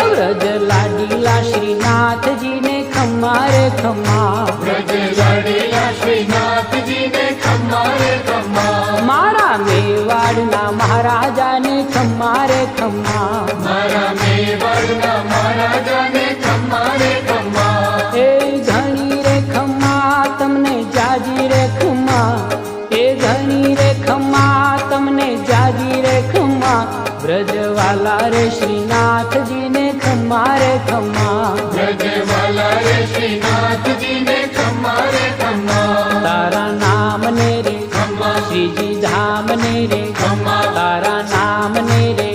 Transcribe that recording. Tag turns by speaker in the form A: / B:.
A: व्रज लाडीला श्रीनाथ जी ने खम्मा रे खम्मा,
B: व्रज लाडीला श्रीनाथ जी ने खम्मा रे खम्मा,
A: मारा मेवाड़ना महाराजा ने खम्मा रे खम्मा,
B: मारा मेवाड़ना महाराजा ने खम्मा रे खम्मा,
A: ए घणी रे खम्मा तमने जाजी रे खम्मा, ए घणी रे खम्मा तमने जाजी रे खम्मा, ब्रजवाला रे श्रीनाथ जी ने खम्मा रे खम्मा,
B: ब्रजवाला रे श्रीनाथ जी ने खम्मा रे खम्मा,
A: तारा नाम ने रे
B: खम्मा,
A: श्रीजी धाम ने रे
B: खम्मा,
A: तारा नाम ने रे